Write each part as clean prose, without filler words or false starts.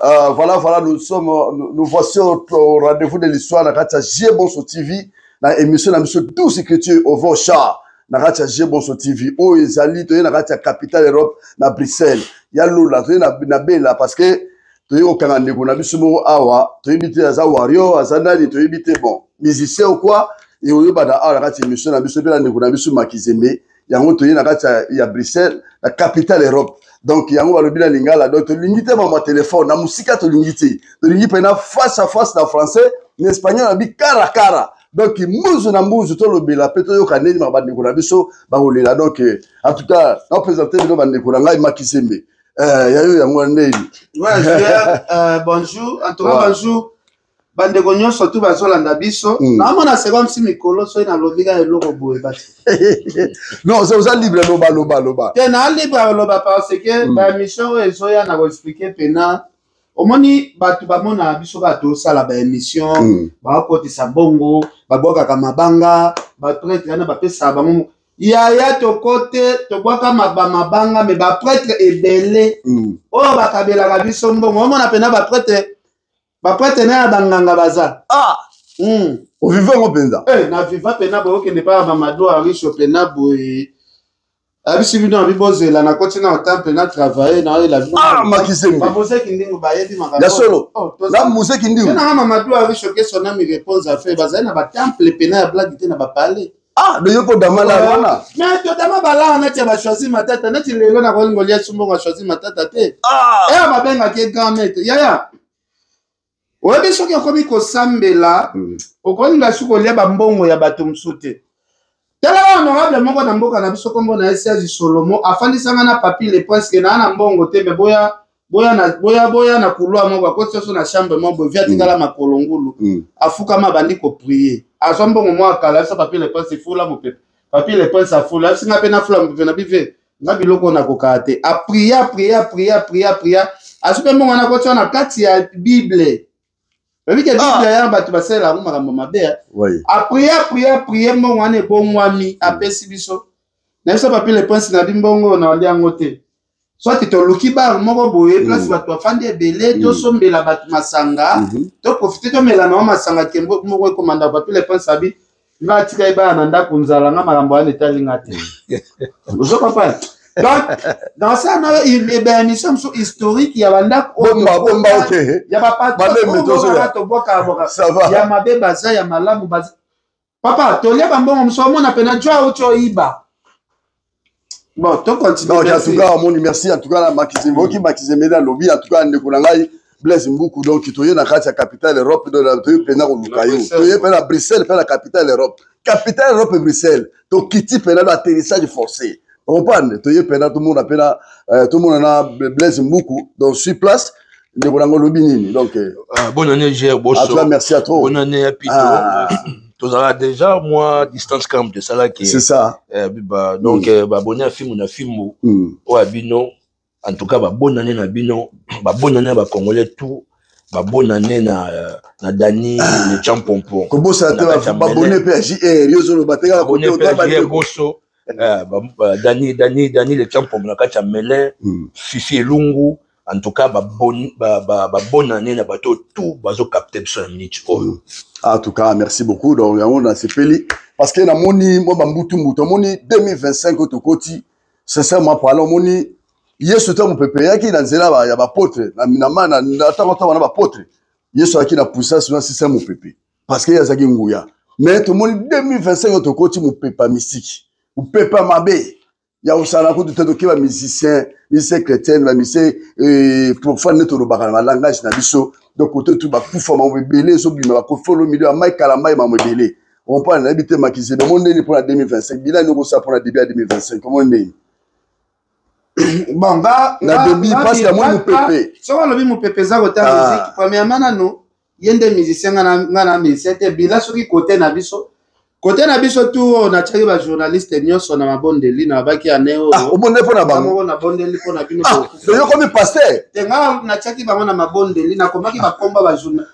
Voilà, nous voici au rendez-vous de l'histoire. Nakatia J Bonso TV, na émission na monsieur 12 écritures au Vocha. Nakatia J Bonso TV. Oh, Ezali, tu es Nakatia Capitale Europe, na Bruxelles. Yalou là, tu es na Bela parce que tu es au Canada, na Bisumo Awa, tu es habité à Zawario, à Zanali, tu es habité bon. Musicien ou quoi? Et au Yobada, Nakatia émission na Bisumo, na Bisumo Makizeme. Yango tu es Nakatia Bruxelles, la Capitale Europe. Donc, il y a un bien lingala. Donc, tu l'ingité mon téléphone, na musique tu l'ingité. Tu l'ingité face à face dans français, en espagnol on dit cara à cara. Donc, mouze na mouze tout le bela peto yo kaneli ma bande ko na biso ba olela. Donc, en tout cas, on présenter bino bande ko ngai Makizembe. Ya yo yango ndeli. Ouais, bonjour. En tout cas, bonjour. Bande ko nyonso tout bazolanda biso. Na mona c'est comme si mikolo so na lobika eloko boye bati. Non, c'est aussi libre loba. Te na libre loba parce que ba mission ezoya na ko expliquer pena. Omoni batu ba mona biso ba to sala ba émission, ba ko tisa bongo, ba boka kama banga, ba prêtre na ba pesa ba mo. Ya to côté to boka mabanga mais ba prêtre ebele. Oh ba kabela ka biso mbongo. Omona pena ba prêtre na banganga baza. Au vivant au penza. Na vivant pena bo ke ne pas Mamadou Arish pena boy. Abisi bino abiboze la na continue au temps pena travailler na la vie. Makizembe. Ba mose kindingo ba yebi makabo. Ya solo. La mose kindingo. Na Mamadou Arish ke son ami réponse à faire baza na ba temple pena ya blague te na ba parler. De yoko damala wana. Mais to dama bala na tia ba choisir matata na ti lelo na ko ngolia sumbo ba choisir matata te. Ba benga ke grand-mère. Ya. Oyebi soki okomi kosambela okolinga suko lia bambongo ya bato msute. Tala honorable moko na mboka na biso kombo na Serge Solomo afandisanga na papi le prince ke na mbongo te be boya na kulwa moko akoti so na chambre moko via tingala makolongulu afuka mabandi ko prier. Azo mbongo mo akala so papi le prince fula mo pepe. Papi le prince afula singa pe na fula mo pepe na bive. Na biloko na kokate. A prier. Asupe mbongo na koti na kati ya Bible. Parce que la Bible ya batu basela ngoma kamba mabe. A prier mon wane bongwami apesi biso. Na biso papi le prince na bimbongo na wali angote. Soit to luki ba moko boye place batu afandi ebele to sombela batu masanga. To profiter to mela na masanga kembo moko komanda papi le prince abi. Va tika iba na ndako nzala nga makambo ane talinga te. Ozo papa. Donc, dans ça, il y a une émission historique, il y a un lac il y a pas il y a ma bébaza, il y a ma lame. Papa, tu as un bon on a peine à jouer iba. Bon, tu continues. En tout cas, mon merci. En tout cas, Makizembe, qui Makizembe dans le lobby, en tout cas, Ndekoulangay, Blaise Mboukou, donc, tu es dans la capitale Europe, tu es dans la Bruxelles, la capitale Europe. Capitale Europe et Bruxelles. Donc, qui t'y fait l'atterrissage forcé. On parle, tout le monde a Blaise Mboukou, donc sur place, de Lobinini. Donc, bonne année, Gérard Bosso. Merci à toi. Bonne année, Pito. Tu as déjà, moi, distance camp de ça là qui. C'est ça. Donc, bonne année, film, on a film, ou à Bino. En tout cas, bonne année, na Bino. Bonne année, à Congolais, tout. Bonne année, na Dani, le Champompon. Comment ça, tu vas bonne PJR, Yosolo Batega, bonne PJR, Bosso. Dani le camp pour la kacha mele Fifi Lungu en tout cas bonne année na bateau tout bazo capter sur minute. En tout cas merci beaucoup donc on a sepeli parce que na moni mo bambutu muto moni 2025 to koti sincèrement parlant moni yesu to mo pepe yaki na nzela ya ba potre na mana na tango na ba potre yesu yaki na puissance na système mo pepe parce que yazaki nguya mais to moni 2025 to koti mo pepa mystique. Ou peut pas m'aber. Il y a aussi un coup de tête qui va musicien chrétien, va musicien profane de tout le langage nabiso. Donc côté tout va pouvoir m'embêler, so bi ma ko follow milieu à Mike Kalama m'a m'embêler. On parle d'habiter Makizembe. Mon nez pour la 2025. Bilan nous ça pour la début à 2025. Comment on est? Bon bah na début parce que moi mon pépé. So on le mon pépé za côté musique. Premièrement nano, yende musicien ngana musicien te bila soki côté nabiso. Côté na biso tout on a tchaki ba journaliste nyonso na mabondeli na baki aneo o bonde pona bango na bondeli pona bino to yo comme pasteur tenga na tchaki bango na mabondeli na komaki ba komba ba journal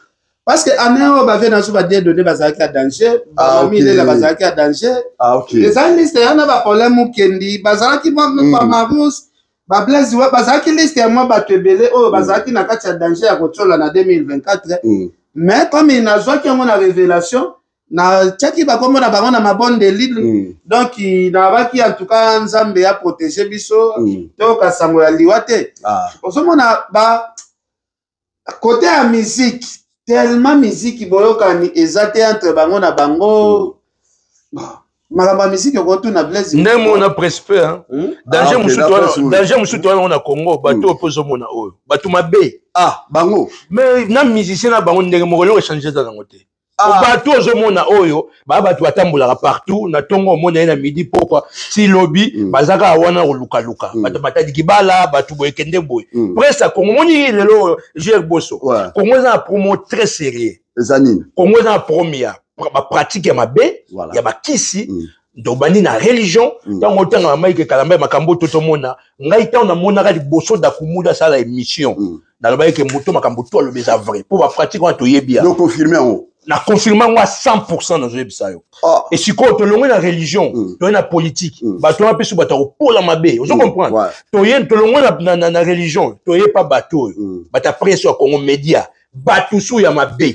parce que aneo ba vena so ba dia donner bazaki à danger ba mille la bazaki à danger OK les journalistes yana ba problème kendi bazaki ba Marius ba Blaise wa bazaki liste ya moi batebele o bazaki na kati ya danger ya kotola na 2024 mais comme il n'a joué qu'on a révélation na tchaki ba comme na bango na mabonde de libre donc il n'a pas qui en tout cas Nzambe a protégé biso to ka sango ya liwate osomona ba côté à musique tellement musique boyokani ezate entre bango na bango Maraba musique ko na Blaise ndemo na respect hein danger musuto on a Congo bato opozo mona oyo bato mabe bango mais na musicien na bango ndenge mokolo changer za ngote bato ozo mona oyo ba bato atambola partout na tongo mona na midi pourquoi si lobby bazaka wana luka bato batadi kibala bato boyekende boy presque Congo moni lelo Gilles Bosso Congo za promo très sérieux zanine Congo za premier ba pratique ya mabe ya bakisi ndobani na religion tango tanga maike kalamba makambo toto mona ngai tanga mona ka liboso da kumuda sala émission na loba ke moto makambo to lo beza vrai pour ba pratique wa to yebia donc confirmer on na confirmer moi 100% dans yebisa yo et si ko to longo na religion to na politique ba to apesu ba to pola mabe vous comprendre to yen to longo na religion to ye pas bateau ba ta pression Congo média batusu ya mabe.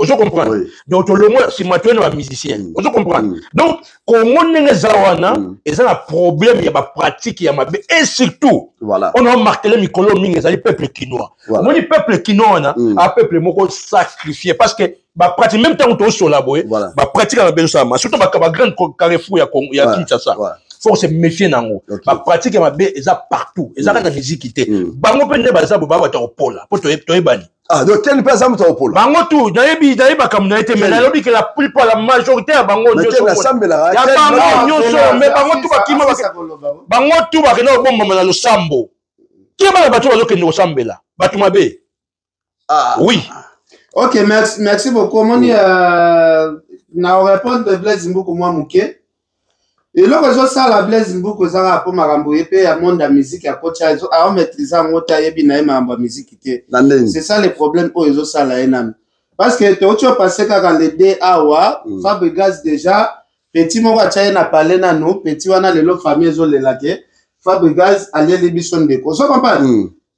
Vous comprenez? Donc, le moins, si moi, tu es un musicien. Vous comprenez? Donc, comment on zawana, et ça, le problème, il y a ma pratique, il y a ma. Et surtout, on a martelé les colonies, les peuples quinois. Moi, les peuples quinois, un peuple, moi, sacrifié. Parce que, ma pratique, même temps, on est sur la boue, ma pratique, on a besoin de ça. Surtout, ma grande carrefour, il y a Kinshasa. Faut se méfier nango. Ma pratique, ma bé, ils a partout. Ils ont la musique qui était. Bango peut ne pas ça, bah, bah, au pôle. Pour te bani. Donc, quel pas ça, au pôle? Bango tout, d'ailleurs, comme on a été, mais la lobby que la plupart, la majorité à Bango, mais Bango tout, Bango tout, va que bon, maman, le sambo. Qui est mal battu, que nous sommes là? Batuma B. Oui. Ok, merci beaucoup. Mon na répondre de Blaise Mbouko, moi, Mouké. Et là, je sais la Blaise Mbouko, ça va pour Marambouye, et à monde la musique, à coach, à maîtriser en mot, à yébina, ma musique. C'est ça le problème pour les autres, ça, la haine. Parce que tu as passé quand les DAWA, Fabregas déjà, petit mot, tu as parlé na nous, petit wana le lot famille, zo le laqué, Fabregas, allié les bisons de quoi. Ça comprend?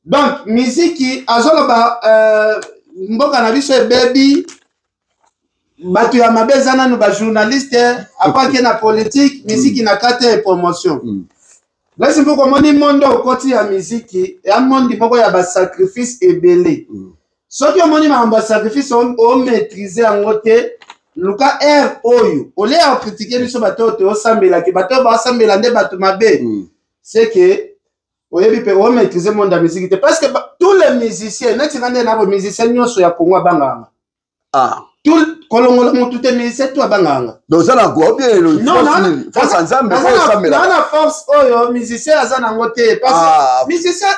Donc, musique qui, à Zoloba, Mboka na biso baby, batu ya mabezana no ba journaliste après que na politique musique na carte promotion là c'est pourquoi moni monde au côté ya musique et un monde moko ya ba sacrifice ebelé so que moni ma sacrifice on maîtriser en côté luka r oyo ole a critiquer biso bato to sambela ki bato ba sambela nde batu mabe c'est que oyebi pe on maîtriser monde la musique parce que tous les musiciens net ngande na ba musiciens nyoso ya Congo banganga tout kolongolo tout est musicien toi banganga donc ça na go bien le force ensemble na force oyo musicien azana ngote parce que musicien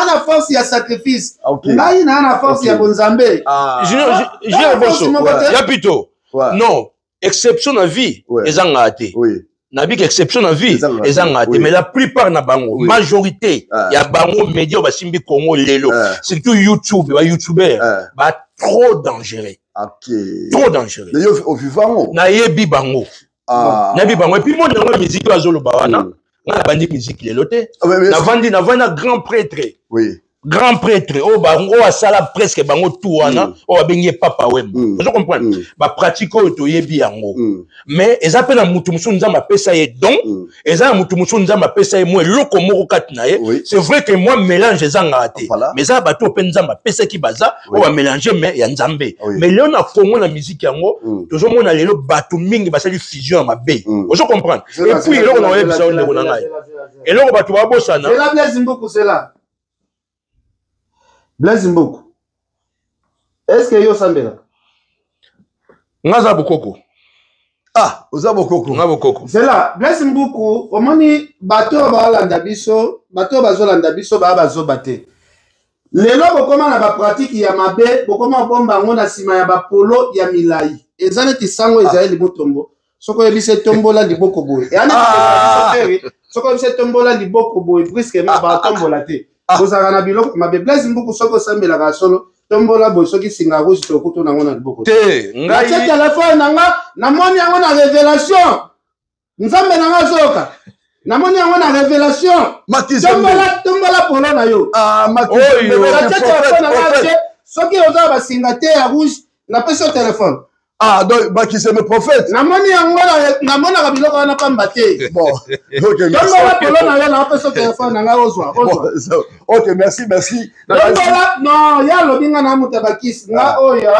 ana force ya sacrifice ngai na force ya bonzambe je bosso ya pito non exception na vie ezanga ate na bi exception na vie ezanga ate mais la plupart na bango majorité ya bango média basimbi Congo lelo surtout YouTube ba youtubeur ba trop dangereux. Trop dangereux. Au vivant. Na yebi bango. Na yebi bango. Et puis moi dans la musique à Zolo Bawana, on a bandi musique les lotés. Na vandi grand prêtre. Oui. Grand prêtre. Oh bango a sala presque bango tout wana. Oh benye papa wem. Vous comprenez? Ba pratique to yebi yango. Mais eza pe na mutu musu nzamba pesa ye don. Eza na mutu musu nzamba pesa ye moi loko moko katina ye. C'est vrai que moi mélange ezanga ate. Mais ça bato pe nzamba pesa ki baza on va mélanger mais ya nzambe. Mais là on a Congo la musique yango. Toujours mon lelo bato mingi basali fusion ma be. Vous comprenez? Et puis là on a yebisa on ndeko na ngai. Et là on bato ba bosana. C'est la Blaise Mbouko c'est là. Blaise Mbouko. Est-ce que yo sambela? Ngaza bokoko. Oza bokoko. Nga bokoko. C'est là, Blaise Mbouko, omoni bato ba landa biso, bato bazo landa biso ba bazo baté. Lelo bokoma na ba pratique ya mabe, bokoma bomba ngona sima ya ba polo ya milai. Ezane ti sango Israeli motombo. Soko yebise tombola liboko boy. Et ana soko yebise tombola liboko boy, presque ma ba tombola te. Bozaka na biloko mabe Blaise Mbouko soko sambela ka solo. Tombola boy soki singa rouge to kuto na ngona liboko te ngai téléphone nanga na moni yango na révélation nzambe nanga zoka namoni yango na révélation tombola polo na yo soki oza basinga te ya rouge napesi yo telefone donc Makizembe prophète namoni yango namonaka biloko wana pamba te tombola polo na yo napesi yo telefone nanga ozwa ok merci tombola non ya alobi nga na moto ya bakisi nga oyo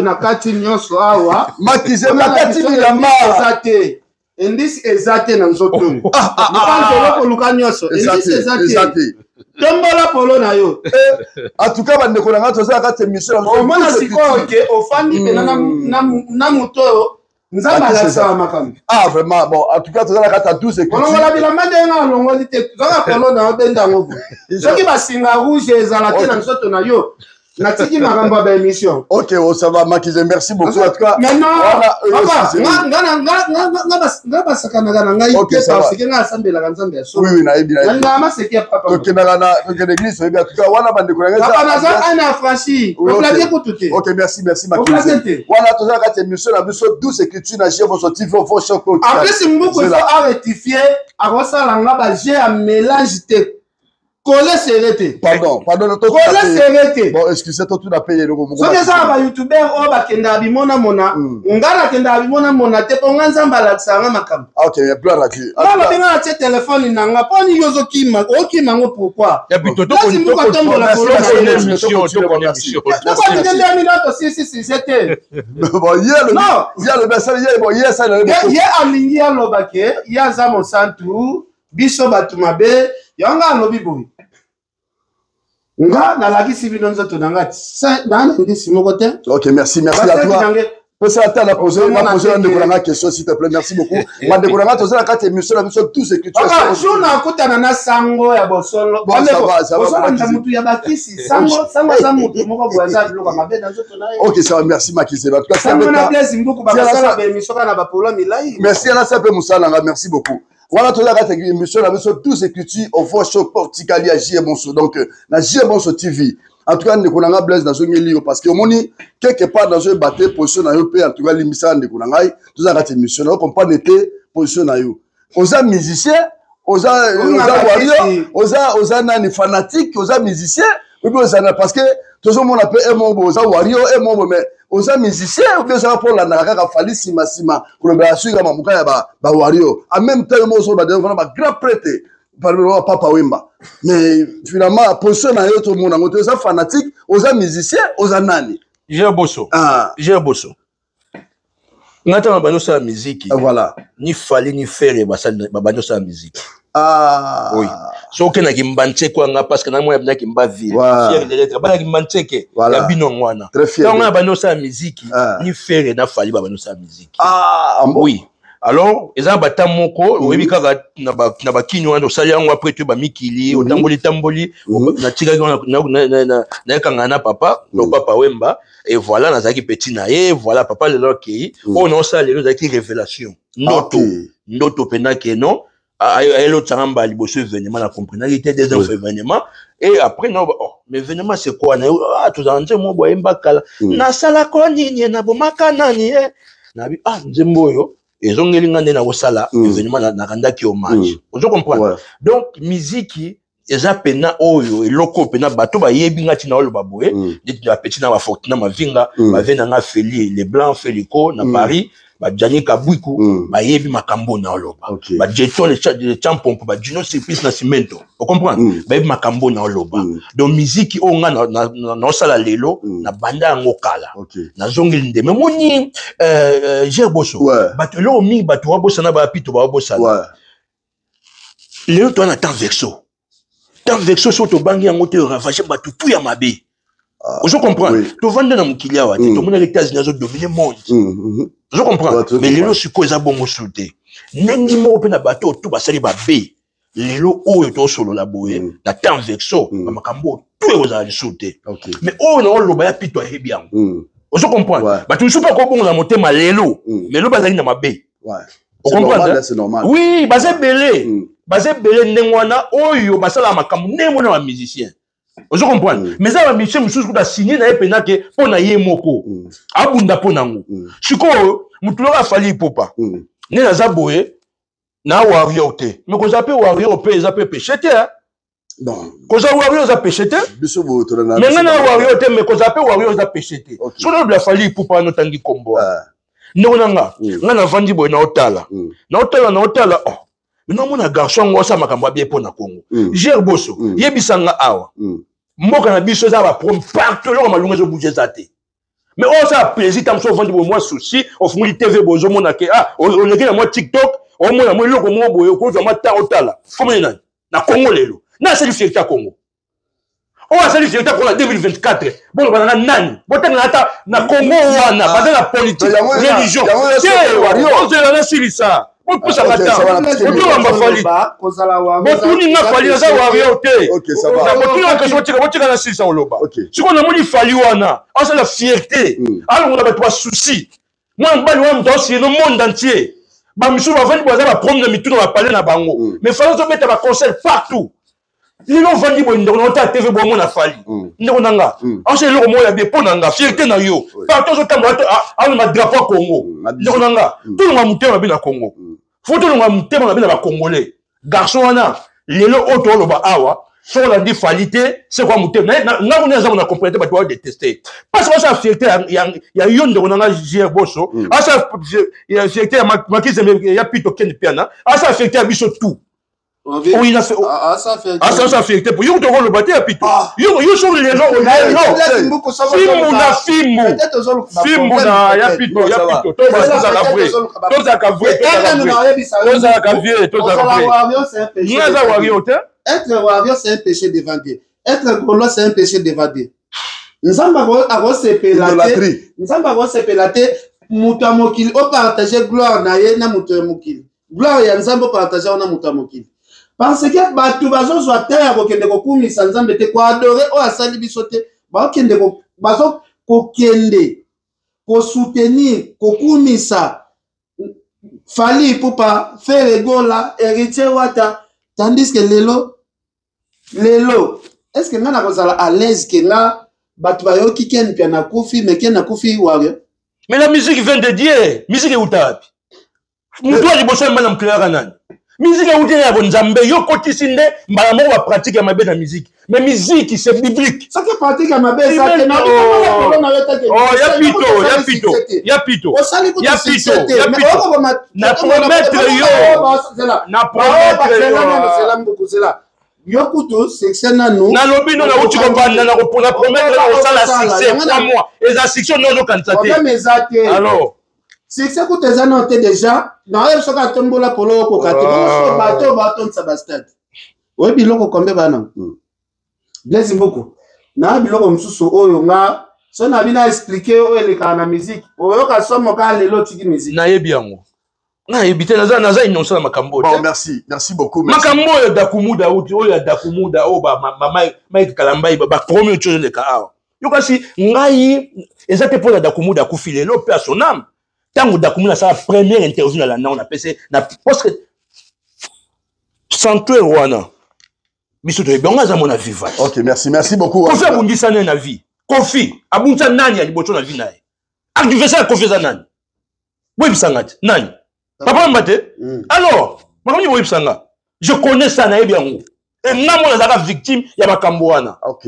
na kati nyonso awa Makizembe akati bilamba eza te indisi eza te na nzoto nikanzolo koluka nyonso indisi eza te tombola polo na yo en tout cas bandeko na nga tozala kati émission omona sikoyo ke ofandi pena na moto oyo nzambe alakisaka makambo vraiment bon en tout cas tozala kati ya 12 écritures olongola bilamba ndenge alongoli te tozala polo na yo bendango soki basinga rouge ezala te na nzoto na yo natiki makambo ya émission. Ok, ça va, Makizembe, merci beaucoup. En tout cas, maintenant, nga basakanaga na ngai te parce que nga asambelaka nzambe ya solo. Oui, nayebi. Nga maseki ya papa. Ok, na l'église, en tout cas, wana bande kolanga. Papa naza ana franchi. Oblage ko tuté. Ok, merci Makizembe. Wana toza ka émission na biso 12 écritures na Jésus son TV au choc. En plus, mboko il faut rectifier à rosala nga ba j'ai un mélange te. Coller serré. Pardon, coller serré. Bon, excusez toi tout a payé le gros. So que ça ba youtubeur o ba kenda bimona mona, ngala kenda bimona mona te po nganza mbala tsanga makam. OK, plein la Dieu. Ngala benga che téléphone nanga poni yozo kima, o kima ngo pourquoi? Ya bito to ko tombola ko la émission. Pourquoi tu donnes minutes si c'était? Bon, hier le message hier bon hier ça le. Hier alingi ya lobake, ya za mo santu, biso batumabe, yanga lobi boy. Nga nalakisi bino nzoto nanga na ndisi moko te. OK, merci à toi. Peut ça attendre la poser la question s'il te plaît. Merci beaucoup. Ma découverte toza la carte émission la mission tous écritures. Ah, je na kutana na sango ya bosolo. Bon, ça va. Na mutu ya bakisi sango za mutu moko boza biloko mabe na nzoto na ye. OK, ça va, merci Makizembe. En tout cas, ça me na plaisir beaucoup ba sala ba émission kana ba problème milai. Merci à la sape musala, merci beaucoup. Voilà tout la émission la mission tous écritures au fond choc porticali à JMonso donc na JMonso TV. En tout cas ne konanga blaise dans un lieu parce que moni quelque part dans un bateau position na yo pe en tout cas limisa ne konanga tout la émission on comprend était position na yo. Oza musicien, oza warrior, oza nani fanatique, oza musicien, ou bien oza parce que tout le monde appelle un mot oza warrior un mot mais oza musicien ou bien ça pour la nakaka fali sima collaboration ya mamuka ya ba warrior en même temps mo so ba grand prêtre par le papa Wemba mais finalement position na yo tout le monde ngoto oza fanatique oza musicien oza nani j'ai bosso ngata bano sa musique voilà ni fallait ni faire bano sa musique oui so que na kimbanche kwa nga parce que na moi na kimba ville fier de l'être bana kimbancheke ya bino ngwana donc na bano sa musique ni faire na fallait bano sa musique oui alors eza bata moko oyebi kaka na ba kinyo wana osali yango après tu ba mikili otamboli na tika na kanga na papa le papa Wemba et voilà nazaki petit na ye voilà papa le loki on a ça les zaki révélation ndoto pena ke non aelo tsamba liboso événement na comprendre il était des événements et après non mais événement c'est quoi na tout en mo boyemba kala na sala ko nini na bomaka nani na bi nzembo yo ezongeli ngande na kosala événement na kandaki hommage ozo comprendre donc musique eza pena oyo eloko pena bato ba yebi ngati na oloba boye dit na petit na ba fortuna mavinga ba vena nga feli les blancs feliko na Paris ba Jani Kabwiku ba yebi makambo na oloba ba jeton les champions ba Juno Surprise na Cimento on comprend ba yebi makambo na oloba donc musique o nga na sala lelo na banda ngokala na zongeli ndeme moni j'ai bosso bato lo mi bato wa bossa na ba pito ba bossa lelo to na temps verso tant vexo sur to bangi yango te ravager batu tout ya mabe je comprends to vendre na mukili awa to mona les États-Unis zo dominer monde je comprends mais lelo siko eza bongo souté nengi mo pe na bato tout basali ba be lelo oyo to solo la boye na tant vexo makambo tout eza souté mais oyo na loba ya pito ya bien je comprends batu soupa ko bongo na motema lelo mais lo bazali na mabe on comprend c'est normal oui bazé belé ndengwana oyo basala makambo ndemo na musicien ozo comprendre mais ça va musicien mususu kuta signer na epena ke pona ye moko abunda pona ngo siko mutulo afali popa ne na za boye na warrior te mais ko zape warrior pe zape péché te non ko za warrior za péché te biso bo to na mais na warrior te mais ko zape warrior za péché te so na bla fali pour pas no tangi kombo ndeko nanga nga na vandi boy na otala oh mais non mona garçon ngo sa makambo bien pour na Congo Ger Bosso yebisanga awa mboka na biso za ba prom partout lo malunga zo bouger za te mais on ça plaisir tam so vandi boy moi souci au fond TV bozo mona ke on est na moi TikTok au moins moi loko mo boy ko za mata otala comment na Congo lelo na c'est fierté à Congo on va saluer fierté pour la 2024 bon bana nani botanga ata na Congo wana bana la politique religion on se la sur ça on peut s'arrêter on va fali botuni na fali za warrior te OK ça va botuni ka botika na sur ça oloba si on a moni fali wana on c'est la fierté alors on a pas souci moi mbali wa mto si no monde entier ba misu ba vandi boza ba prendre mituno ba parler na bango mais fallait se mettre ba concert partout ils ont vendu bon on t'a TV bon mon afali ndeko nanga on se loko mo ya bien ponanga fierté na yo partout au tambo a ma drapeau Congo ndeko nanga tout le monde mutema bien na Congo faut tout le monde mutema bien na congolais garçon wana lelo auto lo ba awa so la dit falité c'est quoi mutema na on est on a compris ba tu détester parce que ça fierté ya yo ndeko nanga Ger Bosso ça fierté ma qui ya pito ken piana ça fierté biso tout oui, il a fait. Ça fait. Pour you, tu vas le battre à Pito. You sur les gens. Être warrior, c'est un péché d'évader. Être golo, c'est un péché d'évader. Nous avons pélaté. Moutamokil, au partager gloire naye na moutamokil. Gloire ya nzambo partager na moutamokil. Parce que batu bazo soit terre kokende kokumisa nzambe te ko adorer o asali bisote ba kokende ko bazo kokende ko soutenir kokumisa fali pour pas faire egola héritier wata tandis que lelo est-ce que ngana kozala à l'aise que là batu bayo kiken pia na kufi mais ken na kufi warrior mais la musique vient de Dieu musique est utapi mutwa liboso mbana mklera nani musique est utapi ya bonzambe yo kotisinde mbala moko ba pratique ya mabe na musique mais musique c'est biblique ça que pratique ya mabe ça que na ya pito na promettre yo Yokuto, c'est que na nous. Na lobino na uti kopanda na kopona promettre na sala succès pour moi. Et la section non candidaté. Alors, succès que tes annotés déjà, na yo soka tombola polo ko kati. Bato Sabastad. Oui, biloko kombe bana. Blessing beaucoup. Na biloko msusu oyo nga so na bina expliquer o ele kana musique. Oyo ka somo ka lelo tiki musique. Na yebi yango. Na ebité naza innocent na makambo. Bon, merci beaucoup. Makambo ya dakumuda uti oya dakumuda o ba mama Mike Kalambai ba premier chose le ka. Yo kasi ngai ezate pour dakumuda ku filé lo pe son âme. Tango dakumuda sa première interview na la na on a passé na parce que santo wana. Biso to ebonga za mona vivant. OK, merci beaucoup. Kofi abundisa na vie. Kofi abundisa nani ya liboto na vie nae. Adversaire Kofi za nani? Boy sangati nani? Papa Mbate? Alors, je connais ça, et bien. Et moi, on a victime, il y a ma cambouana. OK.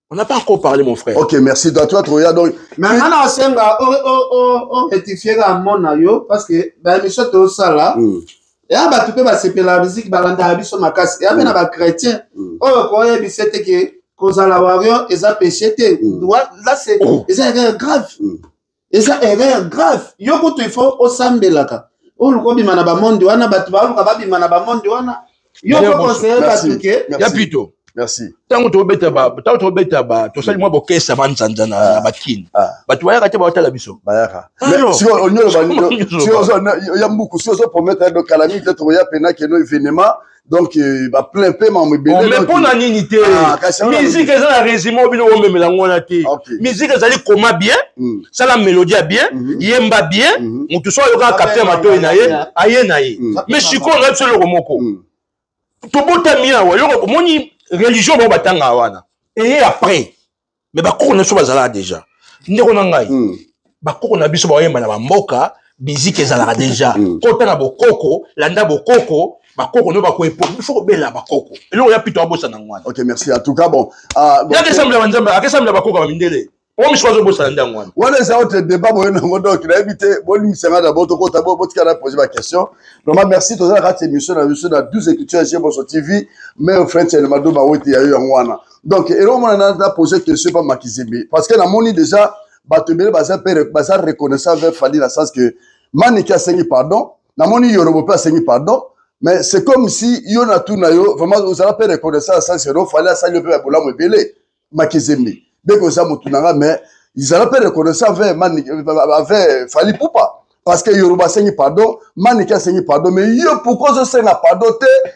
On n'a pas encore parlé, mon frère. OK, merci. Toi, tu regardes. Donc, mais maintenant, on rectifie à mon aïe, parce que, ben, monsieur, tu ça là. Et tu peux passer la musique, balanda, sur ma casse. Et après, on chrétien. Oh, quoi, il c'était que, cause à la warrior, et ça péché. Là, c'est erreur grave. Et ça, erreur grave. Yoko, il faut au sambelaka. Oluko bimana ba monde wana batu ba oluka ba bimana ba monde wana yo ko conseiller batuke ya pito merci tango to beta ba to sali mwa bokesa banzanza na bakini batu bayaka te ba otala biso bayaka si on nyolo ba si on ya mbuku si on promettre de calamité to ya pena que no événement donc ba plein paiement me belé mais pour na nini te musique ça la résumé bino o memela ngona te musique ça li koma bien ça la mélodie bien yemba bien mutu so yo ka capter mato na ye aye na ye mais siko na solo komoko to bota mia wa yo moni religion ba batanga wana et après mais ba ko na so bazala déjà ndeko na ngai ba ko na biso ba yemba na ba mboka musique ezalaka déjà kota na bokoko landa bokoko bakoko no bako epo il faut bela bakoko eloko ya pito abosa na ngwana. OK, merci. En tout cas bon, ya kesamla banzamba akesamla bakoko ba mindele o mi choiso bosa na ngwana voilà ça autre débat moyen ngo donc na éviter boni misanga d'abord to kota bo tika poser ma question. Vraiment merci to za la émission na 12 écritures chez Bosso TV mais French le mado ba woti ya yo ngwana. Donc elo mona na poser question pas Makizembe parce que na moni déjà batebele baza reconnaissant vers Fally dans le sens que Maniki a saigné pardon na moni Yorobo pas saigné pardon. Mais c'est comme si yo na tout na yo vraiment vous allez pas reconnaître ça sans que fallait ça le peu bola mo belé Makizembe bien que ça mutunanga mais ils allaient pas reconnaître ça vers Fally Poupa parce que Yoruba seigne pardon Maniki a saigné pardon mais yo pourquoi je seigne pardon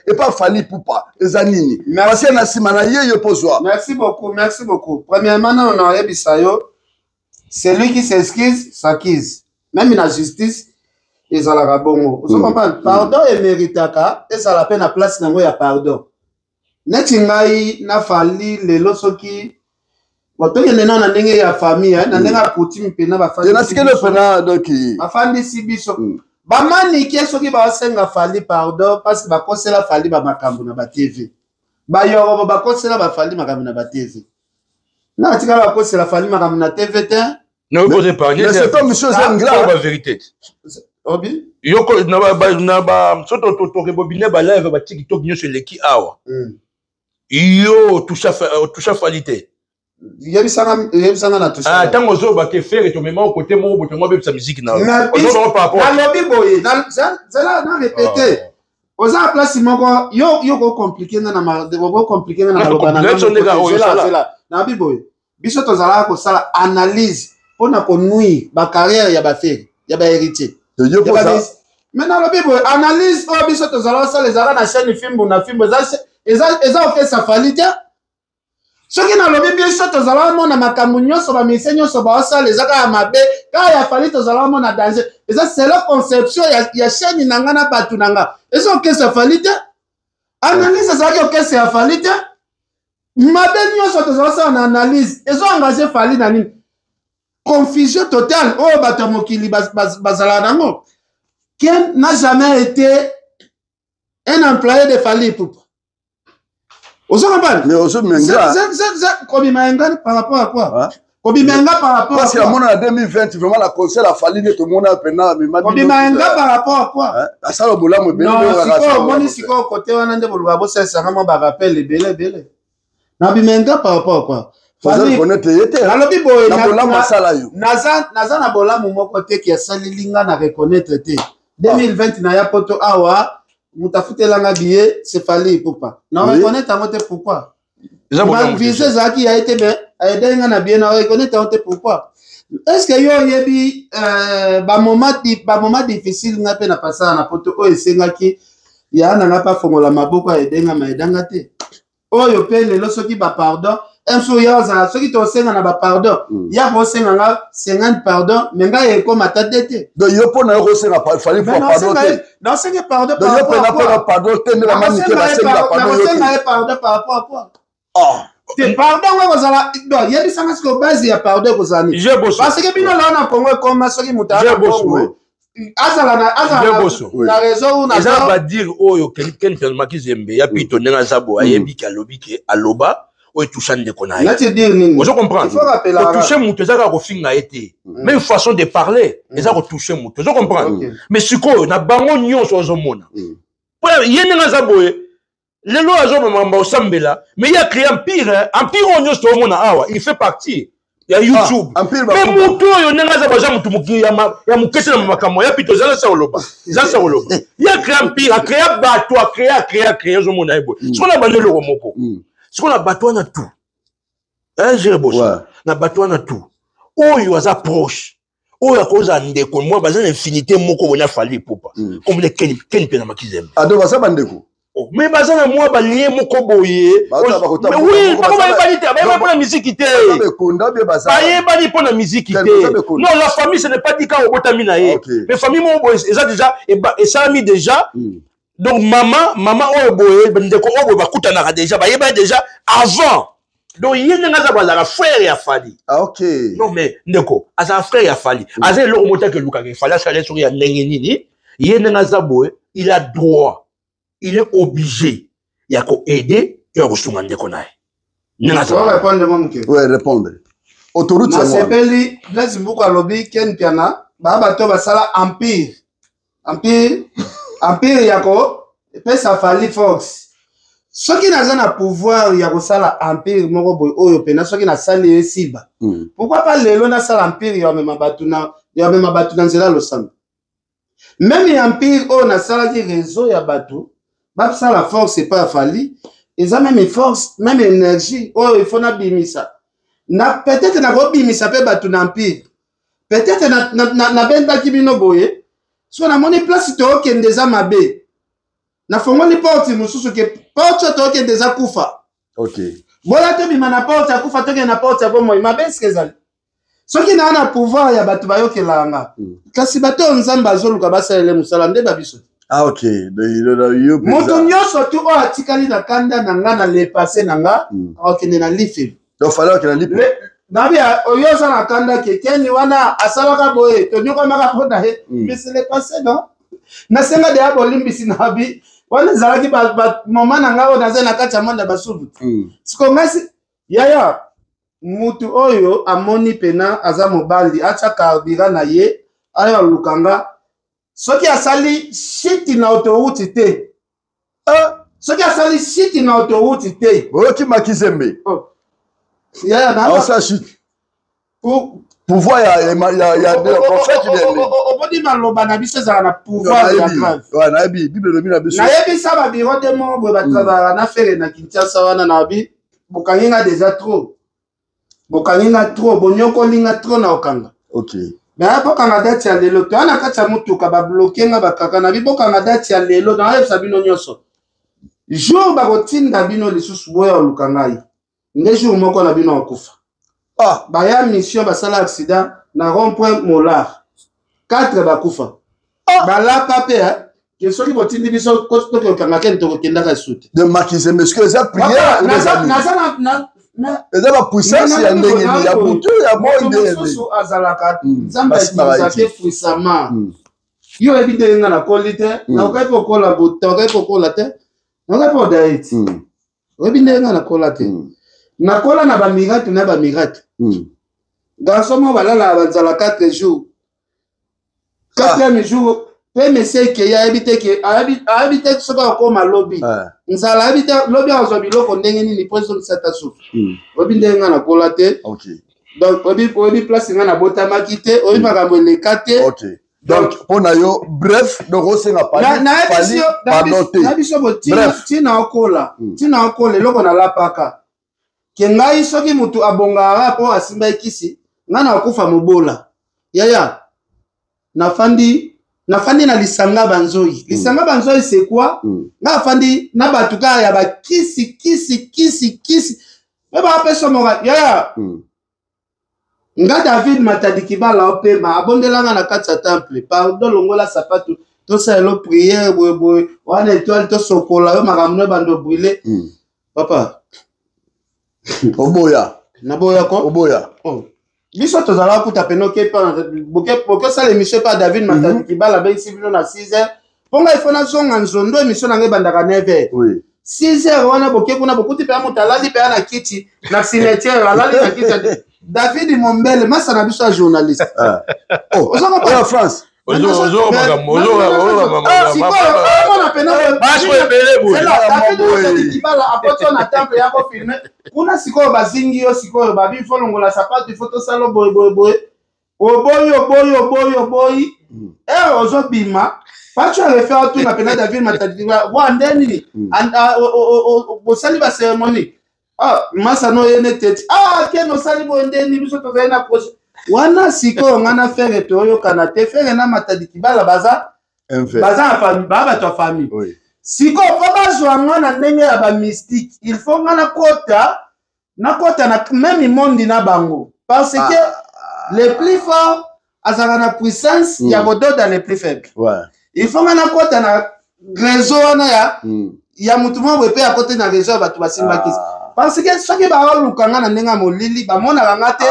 et pas Fally Poupa ezanini parce que na simana yo pozwa. Merci beaucoup premièrement on a bisayo celui qui s'excuse s'accuse même la justice ezalaka bongo vous comprenez pardon et méritaka ezala pe na place nango ya pardon neti ngai na Fally lelo soki botoke nena na ndenge ya famille na ndenge coutume pe na ba famille na sikelo pena donc ba famille sibiso ba Maniki soki ba senga Fally pardon parce que ba kosela Fally ba makambo na ba TV ba Yorobo ba kosela ba Fally makambo na ba TV na tika ba kosela Fally makambo na TV te ne vous épargnez c'est comme monsieur Zengla la vérité. Obi Yoko na ba soto to rebobiner ba live ba TikTok nyo leki awa. Yo toucha Fally. Yebisanga na toucha. Ah tango zo ba ke faire to mema au côté mo boto mo be sa musique na. Ozo par rapport. Na lobi boye, na répéter. Oza place moko yo ko compliqué na de ko compliqué na loba na. Na biboye. Biso to zala ko sala analyse pona ko nui ba carrière ya ba faire, ya ba héritier. Maintenant, le analyse au biso to zala ça les ara na chaîne film na film eza ok ça Fally dia. Ce qui na lobi biso to zala mo na makambo nyonso ba misenyo so ba ça les ara mabe ka ya Fally to zala mo na danger. Eza c'est la conception ya chaîne nanga na batu nanga. Eza ok ça Fally dia. Analyse ça ok ça Fally dia. Mabe nyonso to zala ça na analyse. Eza engagé Fally na nini? Confusion totale. Oh, batamokili bazala nango. Qui n'a jamais été un employé de Fally Poupa. Mais Ozo Menga. Kobi Menga par rapport à quoi? Kobi Menga par rapport à quoi? Parce qu'à mon en 2020, vraiment la concert a fallu que tout le monde a pena. Kobi Menga par rapport à quoi? Ça le boula mo belé. Non, si quoi côté on a de boulou bo ça vraiment ba rappel belé. Kobi Menga par rapport à quoi? Fally connaître yete. Nalobi boye na bola masala yo. Naza na bola mo côté qui a sali linga na reconnaître te. 2020 na ya poto awa mutafutelanga billet c'est Fally Poupa. Non reconnaître en te pourquoi? Visé zaki a été ben a aidé na bien na reconnaître te pourquoi? Est-ce que yo yebi ba moment difficile nga pe na passa na poto o esengaki ya na pas fongola maboko a aidé nga maidanga te. Oyo pe lelo soki ba pardon un soya za soki to senga na ba pardon ya ko senga nga 50 pardon mais nga e ko matadete donc yo pona ko senga Fally Poupa pardon te non senga pardon donc yo pona pas pardon te mais la Maniki ba senga pardon yo senga pardon par rapport à quoi te pardon wa kozala donc yebi sanga ko base ya pardon kozani parce que bino la na Congo comme soki mutaka Congo azala na raison na ça va dire oyo quelqu'un Makizembe ya pito nenga zabo ayebi ka lobi ke aloba o toucher de konaï. Vous comprenez? Pour toucher mon tesaka ko finga été. Même façon de parler, les a toucher mon. Vous comprenez? Mais siko na bango nyonso ozomona. Pour yenga zaboye, les lois azomamba osambela, mais il y a créé empire nyonso omona awa, il fait partie. Il y a YouTube. Mais muto yo nenga za baza mutu muki ya mukete na makambo ya pito za sa oloba. Za sa oloba. Il y a créé empire, a créé bato, a créé ozomona ebo. Ce qu'on a bandelo romoko. Ce qu'on a battu na tout. J'ai bossé. Na battu na tout. Oyo aza proche. Oyo akoza ndeko moi baza infinité moko bonya Fally Poupa. Comme les Ken pe na Makizembe. Ado baza bandeko. Mais baza na moi ba lié moko boye. Mais oui, pas comme ba dit, ba pour la musique ité. Ba yebani pour la musique ité. Non, la famille ce n'est pas dit quand au botami na ye. Mais famille mo boye, ça déjà et ça mis déjà. Donc maman oyo boye ndeko oyo bakutanaka déjà ba yeba déjà avant donc yé n'a pas la frère ya Fali. Ah ok. Non mais ndeko, asa frère ya Fali. Asa le remonter que Luka Fali a chalet sur ya nengeni, yé n'a pas il a droit. Il est obligé. Il y a qu'à aider et à recevoir ndeko nae. N'a pas répondre mon monsieur. Ouais, répondre. Autoroute c'est moi. Na sepeli, laisse beaucoup à lobby ken piana, ba to ba sala empire. Empire yako pesa Fali Fox. Soki naza na pouvoir ya ko sala empire moko boy oyo pena soki na sali esiba. Pourquoi pas lelo na sala empire ya mema batuna nzela losamba. Même empire o na sala ki réseau ya batu, ba sala force c'est pas Fali, ils ont même force, même énergie, oh il faut na bimisa. Na peut-être na go bimisa pe batu na empire. Peut-être na benda ki bino boye. So na moni place to kende za mabe. Na fongoli porte mususu ke porte to kende za kufa. OK. Bola to bima na porte ya kufa to ke na porte ya bomo mabe skezali. Soki na na pouvoir ya batu bayokelanga. Kasi bato nzamba azoluka basalele musala nde babiso. Ah OK. Moto nyonso tu o atikali na kanda na nga na le passé na nga, okende na lifi. Donc fallait que na lifi. Nabi oyosa na kanda kekeni wana asalaka boye to nyoko maka ponda he mais c'est le passé non na senga de abolimbisi nabi wana zalaki ba mama na ngao na zena kacha manda basubu siko ngasi yaya mutu oyo amoni pena aza mobali acha karbira na ye aya lukanga soki asali shit na autoroute te soki asali shit na autoroute te oyo ki makizembe yeah, na ça chute. Pouvoir ya prophète de. Obodi maloba na biso za na pouvoir ya grave. Ouais, na Bible lobi na biso. Na yebi sa ba biro de membre ba travailler na faire na Kinshasa wana na bi. Bokanginga déjà trop. Bokanginga trop, bonyoko linga trop na okanga. OK. Mais abokanga date ya lelo to ana kacha mutuka ba bloquer nga ba kaka na bi bokanga date ya lelo na yebisa bino nyonso. Jour ba kotinda bino lisusu boya lukangai. Nde jour moko na bino okufa. Ah, baya mission basala accident na rond-point Molar. 4 bakufa. Bala pape que soki botindi biso kosto ke okanga ken to kenda ka sute. De makize monsieur ça prière na ba puissance ya ndenge ni ya butu ya monde. So azalaka nzamba izake puissamment. Yo ebide nga na qualité na okapo kola butu okapo kola te. Na okapo daiti. Ebide nga na kola te. Na kola na ba mirate na ba mirate. Garçon mo balala banzala 4 jours. 4e jour, pe mese ke ya habite ke habite soka ko ma lobby. Nzala habite lobby azo biloko ndenge nini poison sata soup. Obi ndenga na kola te. OK. Donc obi place nga na botama kite, obi makambo le kate. OK. Donc on a yo bref donc on s'est pas na biso botina tina okola. Tina okola loko na lapaka. Kengai soki mutu abongara po asimba ikisi ngana akufa mobola yaya nafandi na lisanga banzoi c'est quoi na fandi na batuka ya ba kisi beba peso moga yaya nga David Matadikibala opema abondelanga na katsa temple pardon longola sapatu to sa elo prière boy wana étoile to sokola yo makamno bando brûler papa Oboya. Naboya ko? Oboya. Biso tozala kuta penoke pa boke sala émission pa David Matadikibala ben sibino na 6h. Ponga ifona zonga nzondo émission na ngebandaka 9h. Oui. 6h wana boke kuna bokuti pe amutalali pe na kiti na cimetière alali na kiti. David Mombele masa na biso journaliste. Oh, ozanga pa France. Kuna sikoyo bazingi yo sikoyo babi folongola sapatu foto salo boy oboyi ozobima pacho refaire tout na pena David Matadikibala wa ndeni bosali ba cérémonie masa no yene tete keno sali bo ndeni biso to na projet wana siko ngana fere to yo kana te fere na Matadikibala baza famille baba to famille oui siko po bazwa ngana ndenge ya ba mystique il faut ngana kota na même monde na bango parce que les plus forts azaka na puissance ya bododa les plus faibles ouais il faut ngana kota na réseau na ya mutu mo pe à côté na réseau batu basimba kisi parce que soki baolukanga na ndenge ya molili bamonaka nga te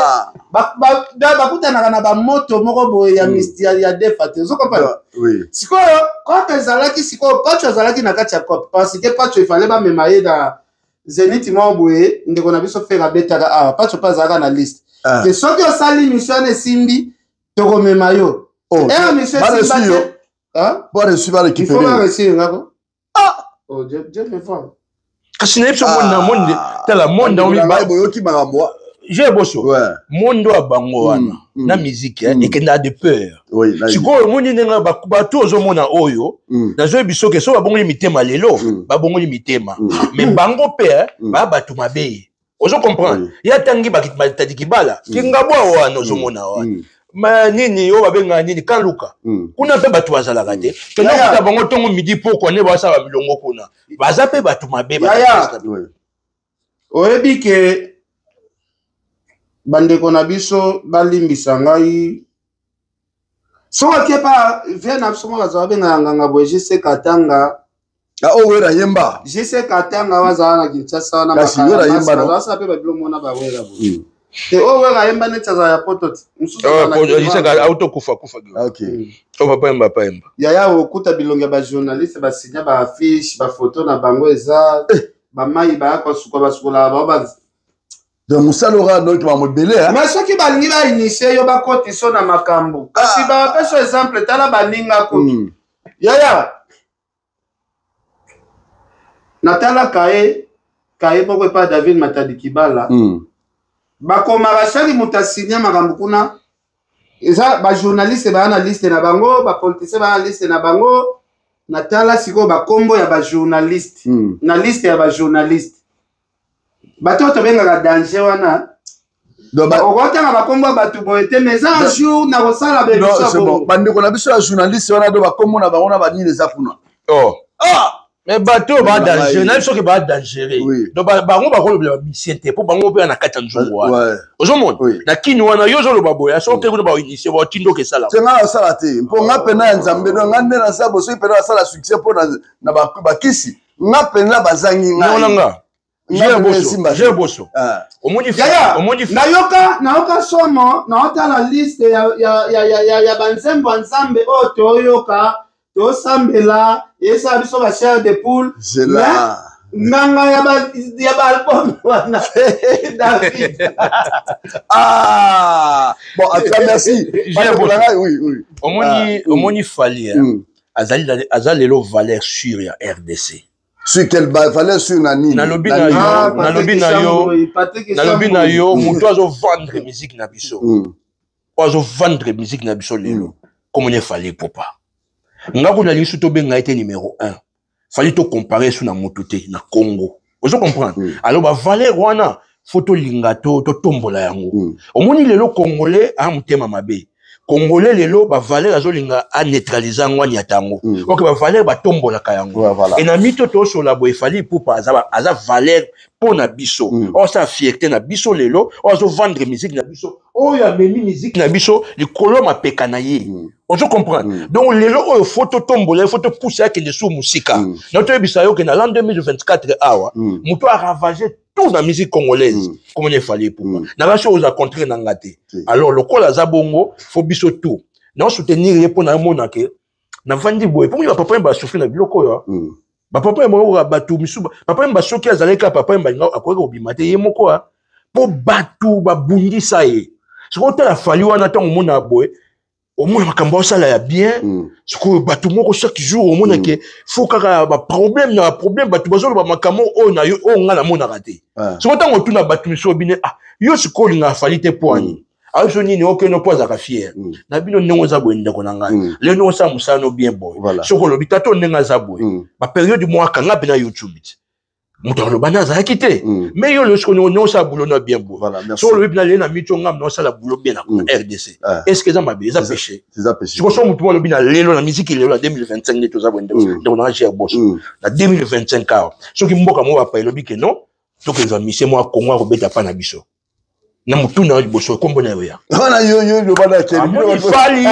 bakutanaka na bamoto moko boye ya defa te ozokompana sikoyo kope ezalaki sikoyo pacho azalaki na kati ya kope parce que pacho efale bamema ye na zeniti moko boye ndeko na biso fere abetaka awa pacho mpe azalaka na liste te soki osali mission wana esimbi tokomema yo mission esimba te il faut bareçu ngako oh Dieu me voit. Kasi na yebso monde na monde tala monde na boyoki makambo. J'ai bosso. Monde wa bango wana na musique ekenda de peur. Sikoyo moni nenga bato ozomona oyo nazo biso ke so babongoli mitema lelo babongoli mitema mais bango pe ba bato mabe. Ozo comprendre. Ya tangi bakitadi kibala kinga bwa wana ozomona wana. Ma nini yo babenga nini kaluka kuna pe batu bazalaka te kena kuta bango tongo midi poko ne basa ba milongo kuna baza pe batu mabe oyebi ke bandeko na biso balimbisa ngai soka kepa vient na biso bazala benga nganga boye jese katanga wera yemba jese katanga wazala na Kinshasa na makala basa pe babilo mona ba wera boye te wera yemba ne tsaza ya pototi mususu auto kufa okay papa emba yaya okuta bilonga ba journaliste ba signa ba affiche ba photo na bango eza ba mai ba kwa suko ba sukola ba de musalora donc ba modele mais soki balingi ba initier yo ba kotiso na makambo kasi ba peso exemple tala baninga ko yaya natala kae boko pa David Matadi Kibala bakomaka shaki moto asinya makambo kuna eza bajournaliste baya na liste na bango bapoliticien baya na liste na bango natala sikoyo bakombo ya bajournaliste na liste ya bajournaliste bato tobengaka danger wana okotanga bakombo ya bato boye te mais un jour nakosala bebiso bandeko na biso ya journaliste wana do bakombo na bango na banini eza kuna mais bateau ba danger na biso ke ba dangereux donc bango bakolobela bisiente po bango pe na kati ya nzongo wana ozomona na kini wana yo zoloba boya so ke kuna ba initier ba tindo ke sala tenga sala te mpo nga pena ya nzambe do nga nde na sabo so pena sala succès po na bakisi nga pena bazangi nga nga j'ai bosso omoni nayoka somo naotala liste ya banzembo nzambe oyo toyoka tosambela esa biso ba chair de poule nganga ya ba album wana David bon à merci oui omoni fali azali lo valeur sûre ya RDC sur quelle valeur sûre nani nalobi na yo muto azo vendre musique na biso azo vendre musique na biso lelo comme on fali popa ngako na lisu to benga été numéro 1 fallait to comparer sous na mototé na Congo vous comprenez alors ba valeur wana photo lingato to tombola yango omoni lelo congolais a mutema mabe congolais lelo ba valeur azolinga a neutraliser ngwani ya tango donc ba valeur ba tombola ka yango et na mito to so la boy fallait pour pas aza valeur pour na biso on sa fierté na biso lelo on zo vendre musique na biso o ya memi musique na biso likolo mapeka na ye on se comprend donc lelo o photo tombola photo pousser que de sous musika notre bisayo que na l'an 2024 awa muto a ravagé tout la musique congolaise comme il fallait pour na ba chose à contrer na ngate alors le kola za bongo faut biso tout na soutenir pour na mona ke na vandi boy pour papa ba souffrir na biloko yo ba papa mo batu misuba papa mba soki azaleka papa mba akoka obimate ye moko po batu ba bundisa ye siko tala fali wana tango mona boy au moins makambo sala ya bien siko batu moko chaque jour au moins ke faut kaka ba problème na problème batu bazolo ba makambo o na yo o nga na mona raté siko tango tuna batu miso bine yo siko linga fali te poani ayo nini okeno poza ka fier na bino ndongo za boye ndako na ngai le no sa musano bien boy soko lo bitato ndenga za boye ba période mo akanga pe na YouTube muto lo bana za kité mais yo le soko no sa boulot na bien boy so lo bina le na mito ngam no sa la boulot bien na RDC est-ce que ça m'a bien ça péché soko so muto lo bina lelo na musique lelo na 2025 ne to za boye ndako na cher boss na 2025 so ki mboka mo ba pa lo bi ke non to que za mise mo Congo ko beta pa na biso na mutuna boso kombo na yoya wana yo le bana Amoni Fali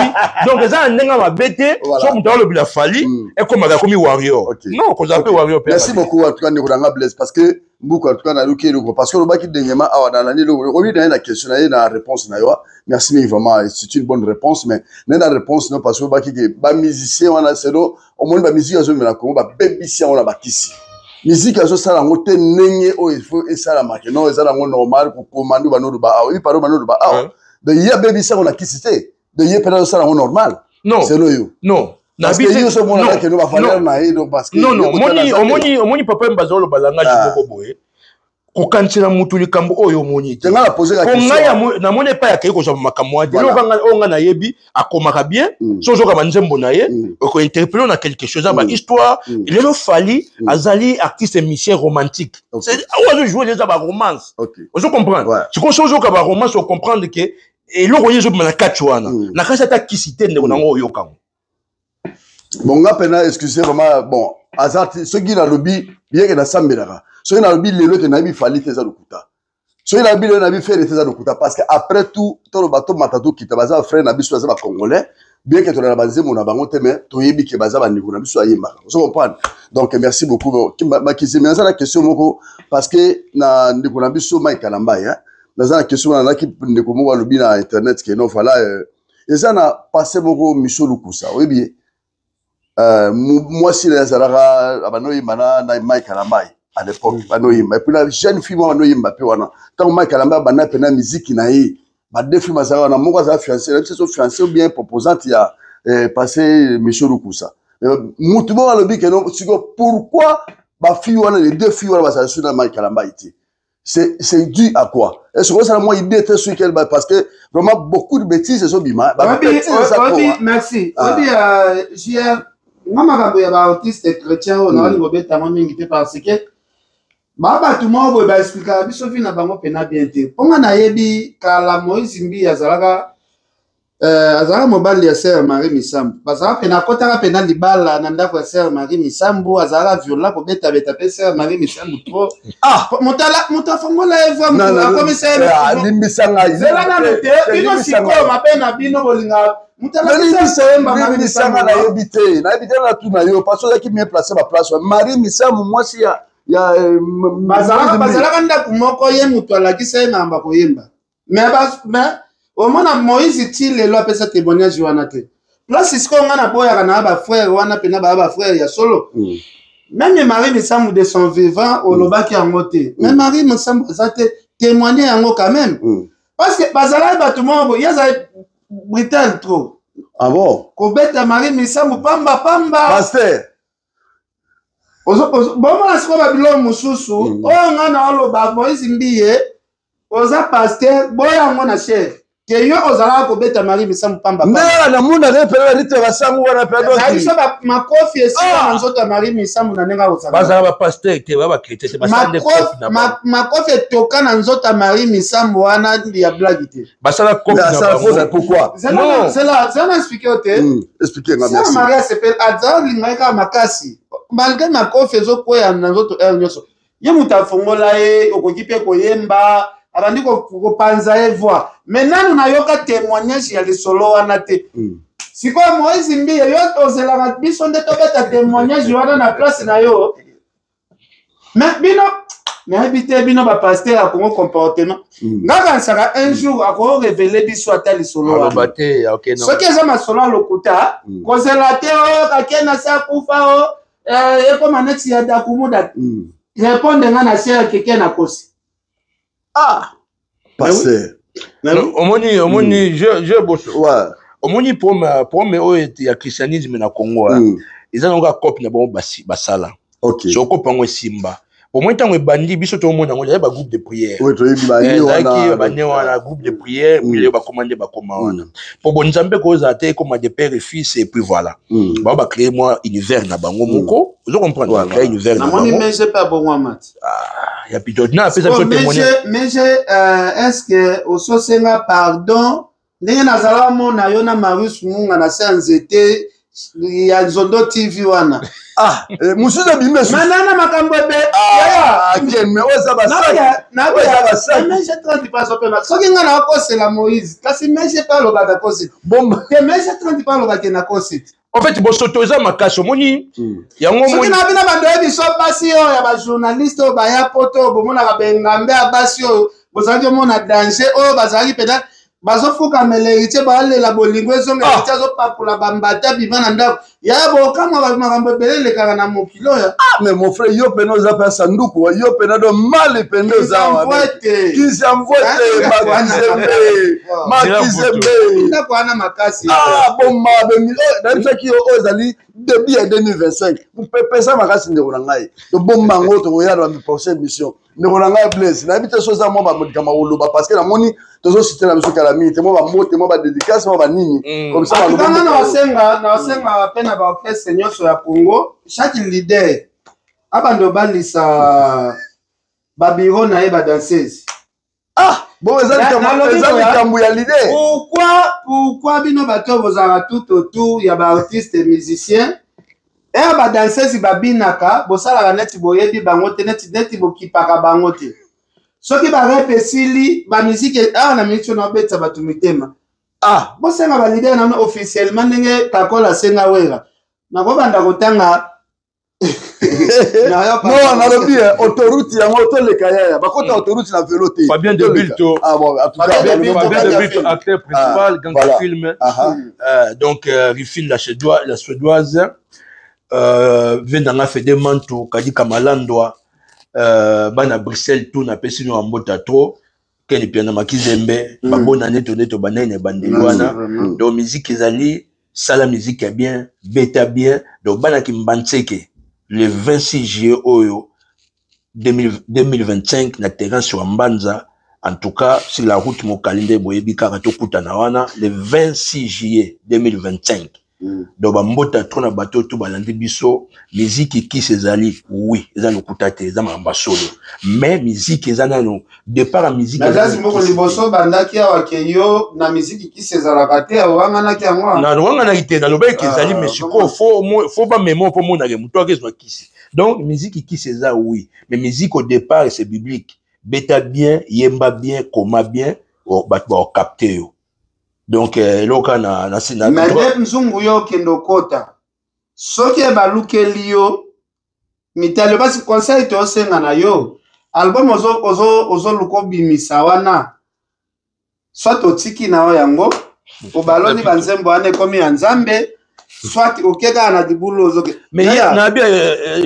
donc ça ndenga mabete so mutu alo bila Fali et comme aga komi warrior non ko zape warrior merci beaucoup en tout cas Nikuranga Blaise parce que beaucoup en tout cas na luki parce que le baki dernièrement awa na nani le obi na question na réponse na yo merci mais vraiment c'est une bonne réponse mais na réponse non parce que baki ke ba musicien wana selo au moins ba musique azo mena ko ba bebisia wana bakisi musique azo sala ngote nenge o il faut et ça la marque non ça la normal pour commander ba no ba oui paro ba no ba de ya bebisia on a kisité de ya pera ça la normal non c'est lo yo non parce que yo so mona ke no ba falloir na donc parce que non omoni papa mbazolo balanga jiko boye ko kansela mutu likambo oyo moni te ngala poser la question ngaya na moni pa ya keko so makamwa de lokanga onga na yebi akomaka bien so zo ka banzembo na ye ko interpeller na quelque chose ba histoire il est Fali azali artiste musicien romantique c'est on jouer déjà ba romance on comprendre tu comprends zo ka ba romance on comprendre que et lo royer zo na katchwana na kasa ta kisité ndeko nango oyo kango bon nga pena excusez vraiment bon azati ce qui na lobby bien que na sambelaka so na lobby lelo que na bi Fali teza lokuta so na bi lelo na bi faire teza lokuta parce que après tout to le bateau matatu kita baza frère na biso baza ba congolais bien que to na banzemo na bango te mais to yebi ke baza ba ndeko na biso ayemba so comprendre donc merci beaucoup ma kizemi na la question moko parce que na ndeko na biso Mike Kalamba ya na la question na ki ndeko moko lobby na internet que non voilà eza na passé moko Michel Lukusa oui bien moi si les Azara abanoyimba na Mike Kalamba à l'époque banoyimba et puis la jeune fille moi banoyimba pe wana tant Mike Kalamba bana pena musique na ye ba deux filles mazara na moko za fiancé même si son fiancé ou bien proposante il y a passé Michel Lukusa mutu mo alobi que non pourquoi ba fille wana les deux filles wana ba sa na Mike Kalamba été c'est dû à quoi est-ce que ça moi idée était sur quelle parce que vraiment beaucoup de bêtises sont bima merci obi JR ngamakambo ya ba artiste chrétien on a ngobeta mingi te parce que baba tout mo bo ba expliquer biso fi na bango pena bien te ponga na yebi kala Moïse Mbi azalaka mobali ya sœur Marie Misambu bazala pena kotaka pena libala na ndako ya sœur Marie Misambu azalaka viola ko beta pe sœur Marie Misambu trop motala fongola eva mo commissaire limbisanga zela na note bino siko mapena bino bolinga Marie Misambu na yebite na tout na yo parce que qui bien placé ma place Marie Misambu moi si ya bazalaka ndako moko ye mutu alakisa na mba koyemba mais au moins Moïse ti lelo apesa témoignage wana te place siko ngana boya na ba frère wana pena ba frère ya solo même Marie Misambu de son vivant au lobaki en moté mais Marie Misambu ça te témoigner yango quand même parce que bazala ba tout monde yaza brutal trop ah bon ko beta Marie Misambu pamba pasteur bon moi siko ba bilo mususu o ngana oloba Moïse Mbiye oza pasteur boya ngona chef que yo ozala ko beta Marie Misambu pamba na munda ne pela rite basangu wana pela doki na biso ba makofi esi na nzoto Marie Misambu na nenga ozala bazala ba pasteur te ba chrétien te basande kofi na makofi toka na nzoto Marie Misambu wana ya blague te basala kofi na pourquoi non c'est là expliquer te expliquer nga merci Marie s'appelle Adza lingaika makasi malgré makofi ezoko ya na nzoto nyoso ye mutafongola ye okoki pe koyemba abandi ko panza e voix mais nanu na yoka témoignage ya lisolo wana te siko Moïse Mbi yo ozela biso nde tobeta témoignage wana na place na yo mais bino mais habité bino ba pasteur a Congo comportement ngaka saka un jour ako révéler biso ata lisolo wana ce qui est ma solo lokuta kozela te o kakena sa kufa o e ko maneti ya dakumuda répondre ngana sia keke na kosi pasteur omoni je bosso omoni pome oyo ya christianisme na Congo eza nanga copie na bango basala so copie yango esimba au moins ntango ebandi biso tomona yango ba groupe de prière bani wana groupe de prière puis bakomande bakoma wana po bon nzambe koza te comme de père et fils et puis voilà ba créer moi univers na bango moko vous comprenez créer univers na bango mais j'ai pas bon mat ya pito na pesa so témoigner mais est-ce que au sosenga pardon ndenge nazala mona yo na Marius Munga na sanzete ya Nzondo TV wana Ah, Moussouza Bimé. Manana Makambebe. Ah, quel mais oza basaki. Oza basaki. Mais j'ai 30 pas au paiement. Ce qui n'a pas c'est la Moïse. Kasi mais j'ai pas le gars d'akosit. Bon, mais j'ai 30 pas le gars d'akosit. En fait, bon sotoza makaso moni. Ya ngo moni. Ce qui n'a pas bando biso pasio ya ba journaliste ba ya poto bo mona ka bengambe abasio. Bo sanjo mona danger o bazali peut-être bazofuka meleritie balela bolingo ezonga itazo papula bambata bivana ndako ya bokama makambo belele kaka na mokilo ya mais mon frère yo peno za pa sanduku yo peno do mal peno za wa kizamvote makizembe na kwana makasi bon mabe na msaki yo ozali début 2025 pour pesa makasi ndeko na ngai to bomba ngoto ko ya dans prochaine mission ndeko na ngai bless na bité soza mo ba modika mawoloba parce que na moni tozo citer na biso kala minute mo ba mote mo ba dédicace mo ba nini comme ça na osenga pena ba orchestre nyonso ya Congo chaque leader abando balisa ba biro na eba danseuse bon ezali kambu ya leader pourquoi bino bato bozala tout autour ya ba artiste et musicien et ba danseuse ba binaka bosala neti boyebi bango te neti bokipaka bango te soki ba repesili ba musique na musique na betsa batu mitema bosenga ba leader na officiellement ndenge takola senga wera na kobanda kotanga non nalobi autoroute yango toleka yaya bakota autoroute na vélo te Fabien de Bilto Fabien de Bilto acteur principal dans le film donc Rifine la suédoise Vendanga Fede Manto Kadi Kamalandwa bana Bruxelles tout na pesi no ambota trop keni piana makizembe babona neto banene bandelwana donc musique ezali sala musique ya bien beta bien donc bana kimbanseke le 26 juillet oyo 2025 na terrain sur Mbanza en tout cas sur la route Mokalinde boyebi kaka tokutana wana le 26 juillet 2025 donc bambota trop na bateau tout balandi biso musique qui sezali oui eza lokuta te eza mamba solo mais musique eza nano départ la musique lazima moko liboso bandaki awa keyo na musique qui sezala kate awanga ki amwa na wanga na ite na lobeki ezali mais siko faut pas mémo pour mona ke muto akezwa kisi donc musique qui seza oui mais musique au départ c'est biblique beta bien yemba bien koma bien bat ba capter yo donc loka na mais mzungu yo kendo kota soki balukeli yo mitalo basi conseil to senga na yo album ozo luko bimisa wana soit otiki na yango obaloni banzembo ane komi ya nzambe soit okeka na dibulo ozoke mais na bia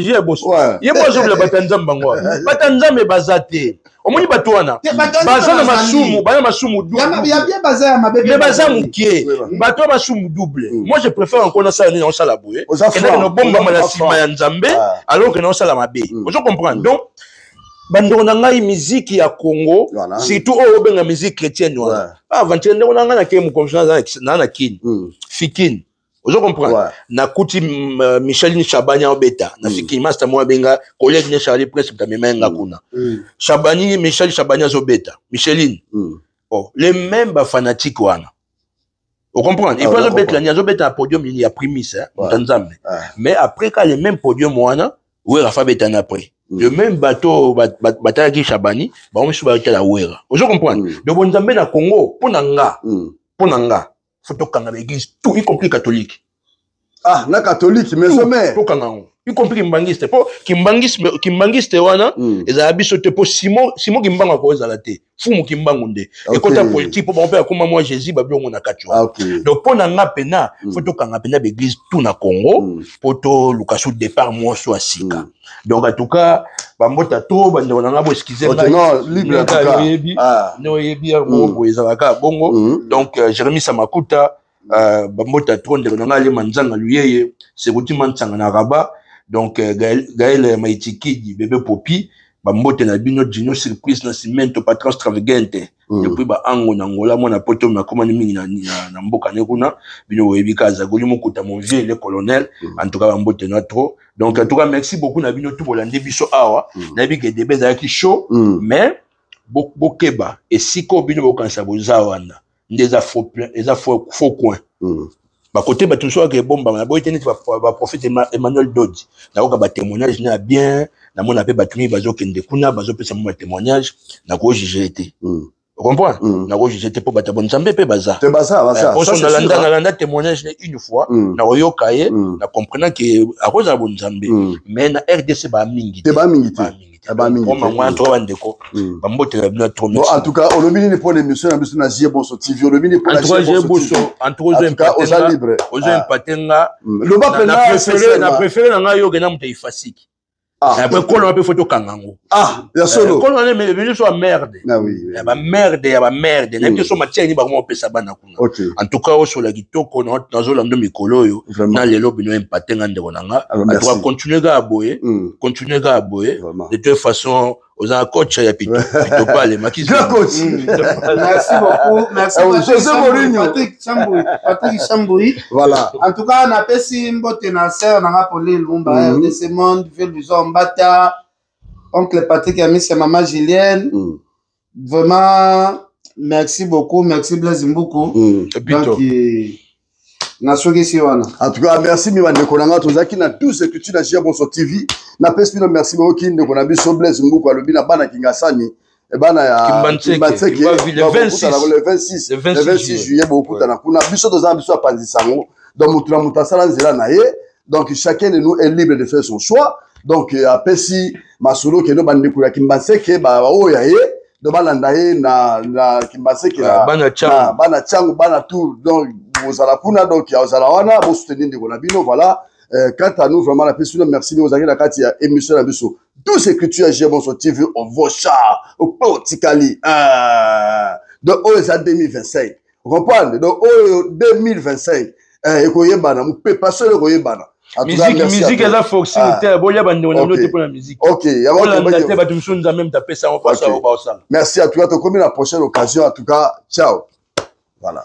je bosso ye bozo bla batanzamba ngo batanzambe bazate omoni bato wana bazana masumu double ya bien bazaya mabebe mais bazamu kie bato masumu double moi je préfère encore na ça on sala boye et na no bomba mala sima ya nzambe alors que na sala mabe vous comprenez donc bandeko na ngai musique ya Congo surtout o benga musique chrétienne wana avant-hier ndeko na ngai na ke mu confiance na kini fikini vous comprenez na kuti Micheline Chabani obeta na fikini master moi benga collègue ne Charlie Prince tamemanga kuna Chabani Michel Chabani azobeta Micheline les mêmes fanatiques wana vous comprenez il peut obeta la azobeta à podium il y a prémisse Tanzambe mais après quand les mêmes podium wana ouais Rafa betana après le même bateau bataki Chabani ba on suba la wera vous comprenez donc Nzambe na Congo ponanga faut tokanga l'église tout y compris catholique na catholique mais sommet tokanga y compris kimbangiste po kimbangiste wana ezala biso te po Simon kimbanga ko ezala te fumu kimbango nde et kota politique po ba comme moi Jésus ba bilongo na katwa donc ponanga pena faut tokanga pena l'église tout na Congo poto lukasu départ moi so asika donc en tout cas bambota to bando na ngabo excuser non libre en tout cas no yebi mo ezala ka bongo donc Jérémy Samakuta bambota to ndeko na ngali manzanga luyeye c'est kuti manzanga na raba donc Gaël Maitikidi bébé Popi bambote na bino dino surprise na cimento patron extravagante depuis ba ango na ngola mona poto na komani mingi na mboka ne kuna bino webika za goli mokuta mon vieux le colonel en tout cas bambote na trop donc en tout cas merci beaucoup na bino tout bolande biso awa na bike debe za ki show mais bokeba et siko bino bokansa boza wana ndeza faux coin Ba côté ba tout soit que bomba na boy tenir ba prophète Emmanuel Dodi na ko ba témoignage na bien na mona pe batuni bazo kende kuna bazo pesa mo témoignage na ko juger été vous comprenez na ko juger été pour batabon nzambe pe baza c'est baza on na landa témoignage une fois na oyo kaye na comprenant que à cause de bon nzambe mais na RDC ba mingi te ba mingi moi trop bandeko ba mbote na trop bon en tout cas on lobini pour l'émission na J Bonso TV on lobini pour la J Bonso en troisième aux libre aux impatenga le bas na préféré na yo gena mute ifasiki après quand on a fait photo kangango ya solo quand on a mis sur merde ah oui ya ba merde na que so matia ni ba mo pesa bana kuna en tout cas sur la kitoko na zolando mikolo yo na lelo bino impatenga ndeko nanga on doit continuer ga aboyer de toute façon aux un coach ya pito pas les maquis coach merci beaucoup José Mourinho Patrick Chamboui voilà en tout cas na pesi mbote na sœur na Pauline Lumba de ce monde fait du Mbata oncle Patrick ami c'est maman Julienne vraiment merci beaucoup merci Blaise Mbuku donc en tout cas merci mi bande konanga tozaki na tout ce que tu na J Bonso TV na pesi no merci beaucoup kinde kona biso Blaise Mbuku alobi na bana kingasani e bana ya Kimbanseke le 26 juillet beaucoup na kuna biso tozana biso apanzisango donc mutuna mutasala nzela na ye donc chacun de nous est libre de faire son choix donc apesi masolo ke no bande kula Kimbanseke ba oya ye de balanda ye na Kimbanseke bana changu bana tout donc Ozala kuna donc ya ozala wana bo soutenir ndeko na bino voilà quant à nous vraiment la personne merci nous ozaki na kati ya émission na biso tout ce que tu as J Bonso TV au vocha au potikali de OSA 2025 vous comprenez donc 2025 ekoyebana mupe passer ekoyebana musique est là foxy boya bande on a noté pour la musique OK même taper ça on passe au merci à toi comme la prochaine occasion en tout cas ciao voilà